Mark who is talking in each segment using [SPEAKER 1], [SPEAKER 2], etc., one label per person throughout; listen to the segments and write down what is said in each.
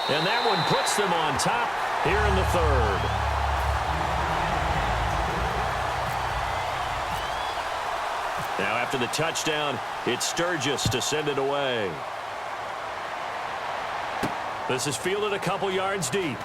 [SPEAKER 1] And that one puts them on top here in the third. Now after the touchdown, it's Sturgis to send it away. This is fielded a couple yards deep.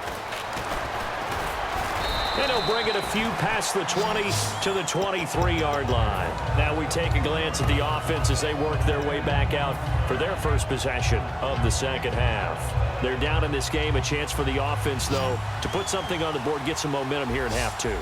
[SPEAKER 1] And he'll bring it a few past the 20 to the 23-yard line. Now we take a glance at the offense as they work their way back out for their first possession of the second half. They're down in this game. A chance for the offense, though, to put something on the board, get some momentum here in half two.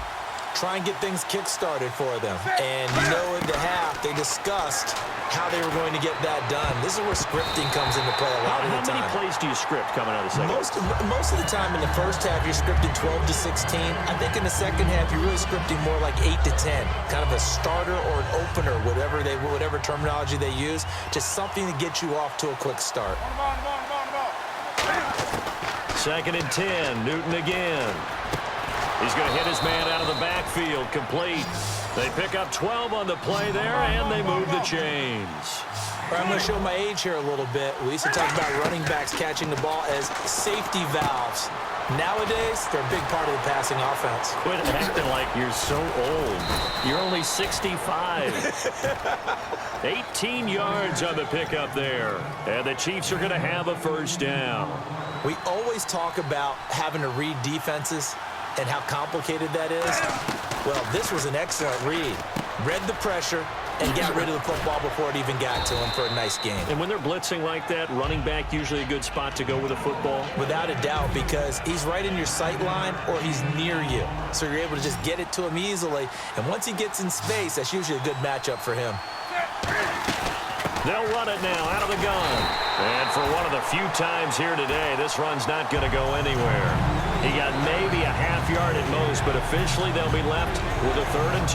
[SPEAKER 2] Try and get things kick-started for them. And you know in the half, they discussed how they were going to get that done. This is where scripting comes into play a lot of the time.
[SPEAKER 1] How many plays do you script coming out of the second?
[SPEAKER 2] Most of the time in the first half, you're scripting 12 to 16. I think in the second half, you're really scripting more like 8 to 10. Kind of a starter or an opener, whatever terminology they use. Just something to get you off to a quick start.
[SPEAKER 1] Second and 10, Newton again. He's going to hit his man out of the backfield, complete. They pick up 12 on the play there, and they move the chains.
[SPEAKER 2] I'm going to show my age here a little bit. We used to talk about running backs catching the ball as safety valves. Nowadays, they're a big part of the passing offense.
[SPEAKER 1] Quit acting like you're so old. You're only 65. 18 yards on the pickup there. And the Chiefs are going to have a first down.
[SPEAKER 2] We always talk about having to read defenses and how complicated that is. Well, this was an excellent read. Read the pressure and got rid of the football before it even got to him for a nice game.
[SPEAKER 1] And when they're blitzing like that, running back usually a good spot to go with a football?
[SPEAKER 2] Without a doubt, because he's right in your sight line or he's near you. So you're able to just get it to him easily. And once he gets in space, that's usually a good matchup for him.
[SPEAKER 1] They'll run it now out of the gun. And for one of the few times here today, this run's not going to go anywhere. He got maybe a half yard at most, but officially they'll be left with a 3rd and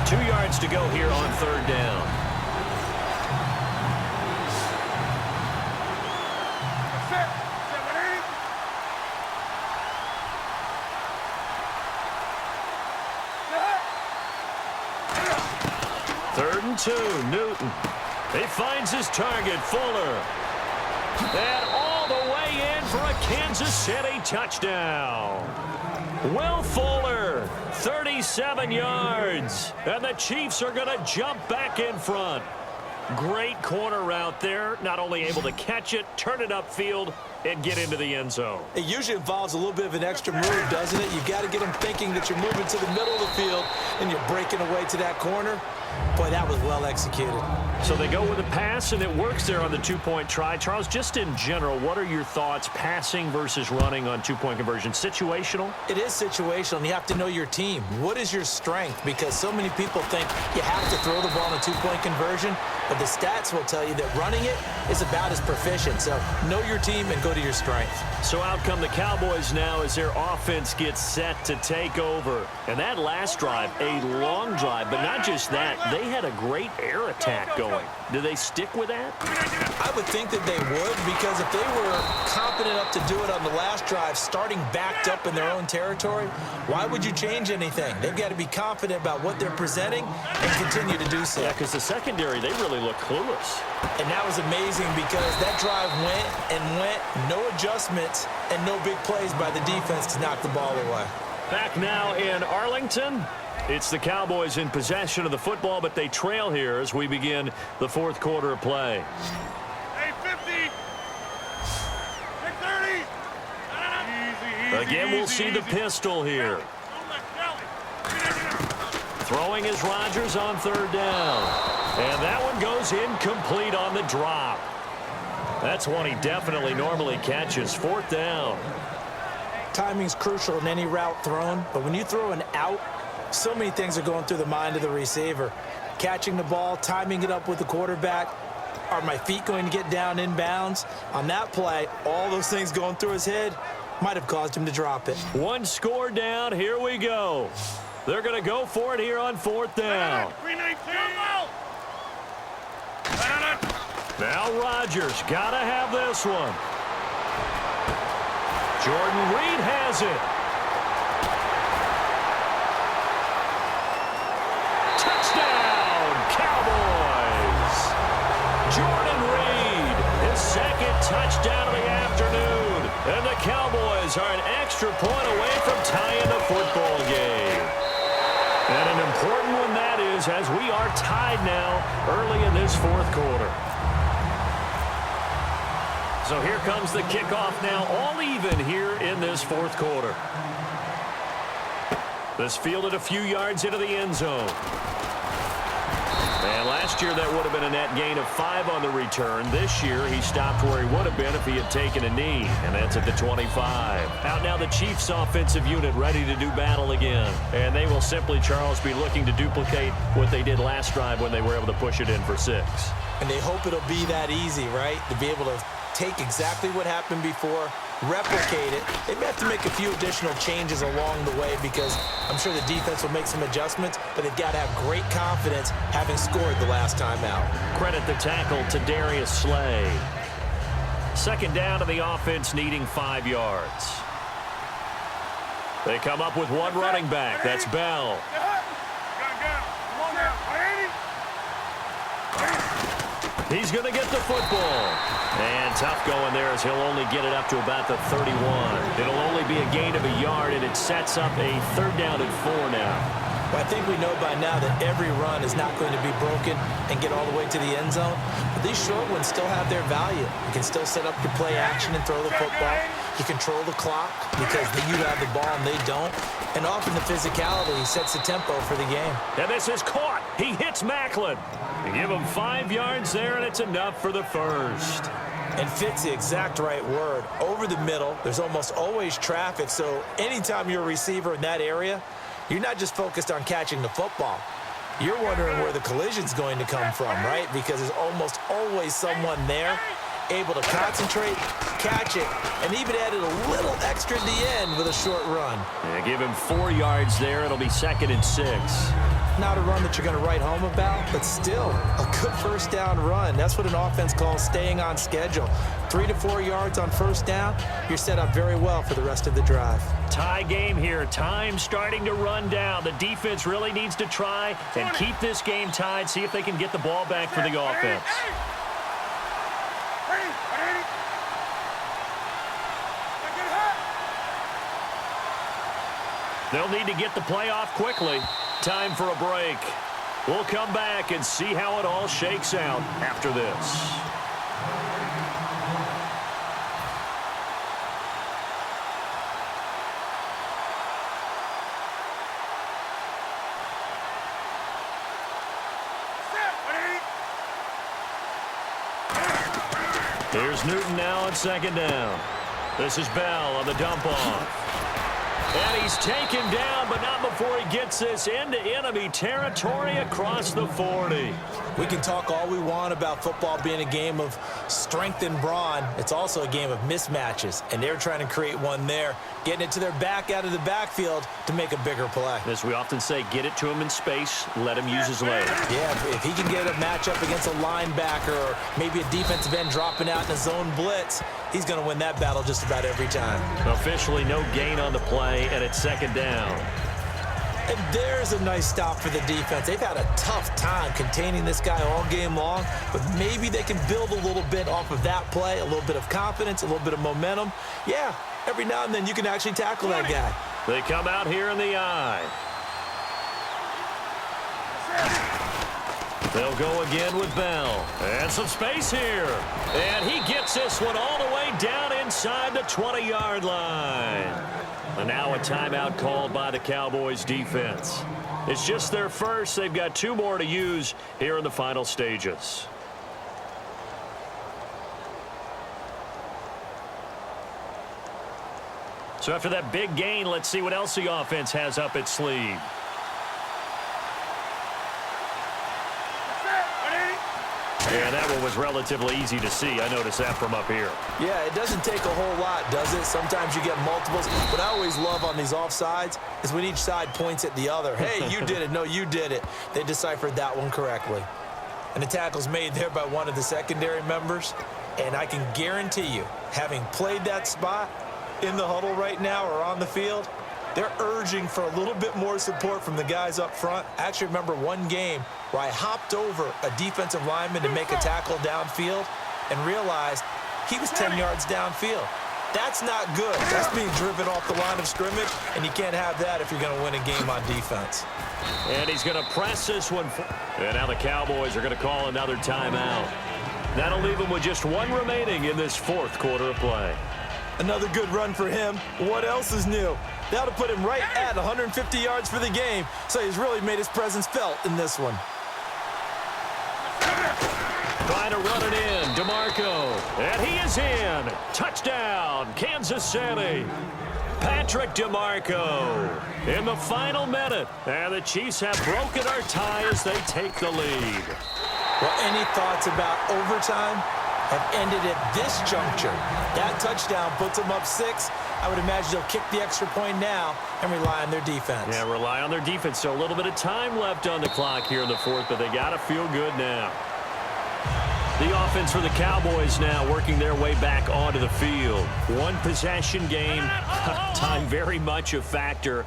[SPEAKER 1] 2. 2 yards to go here on 3rd down. Third and 2, Newton. He finds his target, Fuller. And all the way in for a Kansas City touchdown. Will Fuller, 37 yards. And the Chiefs are going to jump back in front. Great corner route there. Not only able to catch it, turn it upfield, and get into the end zone.
[SPEAKER 2] It usually involves a little bit of an extra move, doesn't it? You've got to get them thinking that you're moving to the middle of the field and you're breaking away to that corner. Boy, that was well executed.
[SPEAKER 1] So they go with a pass, and it works there on the 2-point try. Charles, just in general, what are your thoughts passing versus running on 2-point conversion? Situational?
[SPEAKER 2] It is situational, and you have to know your team. What is your strength? Because so many people think you have to throw the ball in a 2-point conversion, but the stats will tell you that running it is about as proficient. So know your team and go to your strength.
[SPEAKER 1] So out come the Cowboys now as their offense gets set to take over. And that last drive, a long drive, but not just that. They had a great air attack going. Do they stick with that?
[SPEAKER 2] I would think that they would, because if they were confident enough to do it on the last drive, starting backed up in their own territory, why would you change anything? They've got to be confident about what they're presenting and continue to do so.
[SPEAKER 1] Yeah, because the secondary, they really look clueless.
[SPEAKER 2] And that was amazing because that drive went and went, no adjustments and no big plays by the defense to knock the ball away.
[SPEAKER 1] Back now in Arlington. It's the Cowboys in possession of the football, but they trail here as we begin the 4th quarter of play.
[SPEAKER 3] 8:50. 6:30.
[SPEAKER 1] Again, we'll see the pistol here. Throwing is Rodgers on 3rd down. And that one goes incomplete on the drop. That's one he definitely normally catches. 4th down.
[SPEAKER 2] Timing's crucial in any route thrown, but when you throw an out, so many things are going through the mind of the receiver. Catching the ball, timing it up with the quarterback. Are my feet going to get down inbounds? On that play, all those things going through his head might have caused him to drop it.
[SPEAKER 1] One score down. Here we go. They're going to go for it here on 4th down. Now Rodgers got to have this one. Jordan Reed has it. Touchdown, Cowboys. Jordan Reed, his 2nd touchdown of the afternoon. Cowboys are an extra point away from tying the football game. And an important one that is, as we are tied now early in this fourth quarter. So here comes the kickoff now, all even here in this fourth quarter. This fielded a few yards into the end zone. And last year that would have been a net gain of 5 on the return. This year he stopped where he would have been if he had taken a knee, and that's at the 25. Out now the Chiefs offensive unit ready to do battle again. And they will simply, Charles, be looking to duplicate what they did last drive when they were able to push it in for 6.
[SPEAKER 2] And they hope it'll be that easy, right? To be able to take exactly what happened before, replicate it. They may have to make a few additional changes along the way because I'm sure the defense will make some adjustments, but they've got to have great confidence having scored the last time out.
[SPEAKER 1] Credit the tackle to Darius Slay. Second down to the offense needing 5 yards. They come up with one running back. That's Bell. He's going to get the football. And tough going there as he'll only get it up to about the 31. It'll only be a gain of a yard, and it sets up a 3rd down and 4 now.
[SPEAKER 2] Well, I think we know by now that every run is not going to be broken and get all the way to the end zone. But these short ones still have their value. You can still set up your play action and throw the football. You control the clock because you have the ball and they don't. And often the physicality sets the tempo for the game.
[SPEAKER 1] And this is caught. He hits Macklin. You give him 5 yards there, and it's enough for the first.
[SPEAKER 2] And fits the exact right word. Over the middle, there's almost always traffic. So anytime you're a receiver in that area, you're not just focused on catching the football. You're wondering where the collision's going to come from, right? Because there's almost always someone there able to concentrate, catch it, and even added a little extra at the end with a short run.
[SPEAKER 1] Yeah, give him 4 yards there. It'll be 2nd and 6.
[SPEAKER 2] Not a run that you're going to write home about, but still a good first down run. That's what an offense calls staying on schedule. 3 to 4 yards on first down, you're set up very well for the rest of the drive.
[SPEAKER 1] Tie game here. Time starting to run down. The defense really needs to try and keep this game tied, see if they can get the ball back for the offense. They'll need to get the play off quickly. Time for a break. We'll come back and see how it all shakes out after this. Here's Newton now on 2nd down. This is Bell on the dump off. And he's taken down, but not before he gets this into enemy territory across the 40.
[SPEAKER 2] We can talk all we want about football being a game of strength and brawn. It's also a game of mismatches, and they're trying to create one there, getting it to their back out of the backfield to make a bigger play.
[SPEAKER 1] As we often say, get it to him in space, let him use his legs.
[SPEAKER 2] Yeah, if he can get a matchup against a linebacker or maybe a defensive end dropping out in a zone blitz, he's going to win that battle just about every time.
[SPEAKER 1] Officially no gain on the play, and it's 2nd down.
[SPEAKER 2] And there's a nice stop for the defense. They've had a tough time containing this guy all game long, but maybe they can build a little bit off of that play, a little bit of confidence, a little bit of momentum. Yeah, every now and then you can actually tackle that guy.
[SPEAKER 1] They come out here in the eye. They'll go again with Bell. And some space here. And he gets this one all the way down inside the 20-yard line. And now a timeout called by the Cowboys defense. It's just their first. They've got 2 more to use here in the final stages. So after that big gain, let's see what else the offense has up its sleeve. Yeah, that one was relatively easy to see. I noticed that from up here.
[SPEAKER 2] Yeah, it doesn't take a whole lot, does it? Sometimes you get multiples. What I always love on these offsides is when each side points at the other. Hey, you did it. No, you did it. They deciphered that one correctly. And the tackle's made there by one of the secondary members. And I can guarantee you, having played that spot in the huddle right now or on the field, they're urging for a little bit more support from the guys up front. I actually remember one game where I hopped over a defensive lineman to make a tackle downfield and realized he was 10 yards downfield. That's not good. That's being driven off the line of scrimmage, and you can't have that if you're going to win a game on defense.
[SPEAKER 1] And he's going to press this one. And now the Cowboys are going to call another timeout. That'll leave them with just one remaining in this fourth quarter of play.
[SPEAKER 2] Another good run for him. What else is new? That'll put him right at 150 yards for the game, so he's really made his presence felt in this one.
[SPEAKER 1] Trying to run it in, DeMarco. And he is in. Touchdown, Kansas City. Patrick DeMarco in the final minute. And the Chiefs have broken our tie as they take the lead.
[SPEAKER 2] Well, any thoughts about overtime have ended at this juncture. That touchdown puts them up 6. I would imagine they'll kick the extra point now and rely on their defense.
[SPEAKER 1] Yeah, rely on their defense. So a little bit of time left on the clock here in the fourth, but they got to feel good now. The offense for the Cowboys now working their way back onto the field. One possession game, time very much a factor.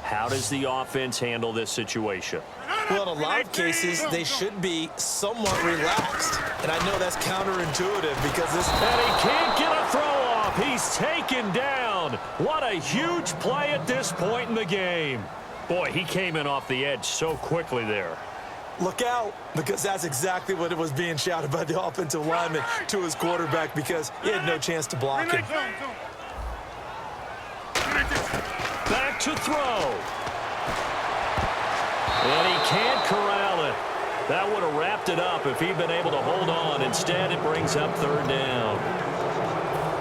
[SPEAKER 1] How does the offense handle this situation?
[SPEAKER 2] Well, in a lot of cases, they should be somewhat relaxed. And I know that's counterintuitive because this...
[SPEAKER 1] And he can't get a throw off. He's taken down. What a huge play at this point in the game. Boy, he came in off the edge so quickly there.
[SPEAKER 2] Look out, because that's exactly what it was being shouted by the offensive lineman to his quarterback because he had no chance to block him.
[SPEAKER 1] Back to throw. And he can't corral it. That would have wrapped it up if he'd been able to hold on. Instead, it brings up third down.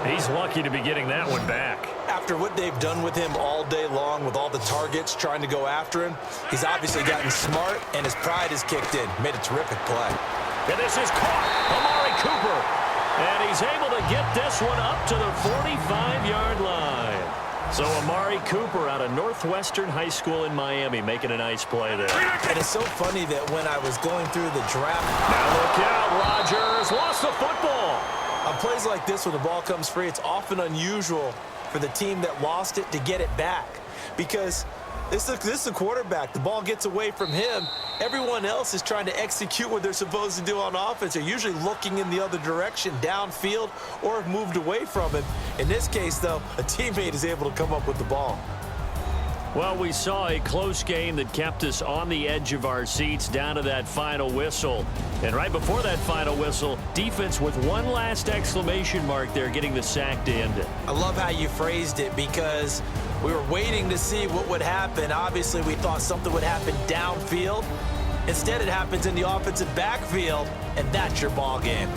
[SPEAKER 1] He's lucky to be getting that one back.
[SPEAKER 2] After what they've done with him all day long with all the targets trying to go after him, he's obviously gotten smart, and his pride has kicked in. Made a terrific play.
[SPEAKER 1] And this is caught. Amari Cooper. And he's able to get this one up to the 45-yard line. So Amari Cooper out of Northwestern High School in Miami making a nice play there.
[SPEAKER 2] And it's so funny that when I was going through the draft...
[SPEAKER 1] Now look out, Rodgers lost the football.
[SPEAKER 2] On plays like this where the ball comes free, it's often unusual for the team that lost it to get it back. Because this is a quarterback. The ball gets away from him. Everyone else is trying to execute what they're supposed to do on offense. They're usually looking in the other direction, downfield, or have moved away from him. In this case, though, a teammate is able to come up with the ball.
[SPEAKER 1] Well, we saw a close game that kept us on the edge of our seats down to that final whistle. And right before that final whistle, defense with one last exclamation mark there, getting the sack to end it.
[SPEAKER 2] I love how you phrased it because we were waiting to see what would happen. Obviously, we thought something would happen downfield. Instead, it happens in the offensive backfield, and that's your ball game.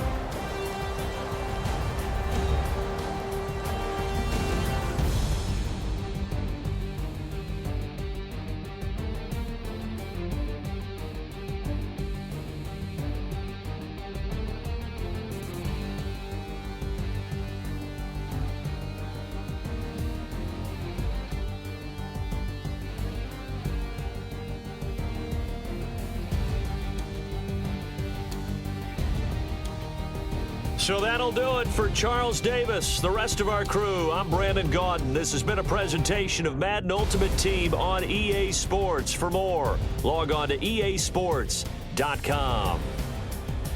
[SPEAKER 1] So that'll do it for Charles Davis, the rest of our crew. I'm Brandon Gaudin. This has been a presentation of Madden Ultimate Team on EA Sports. For more, log on to easports.com.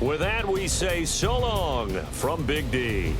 [SPEAKER 1] With that, we say so long from Big D.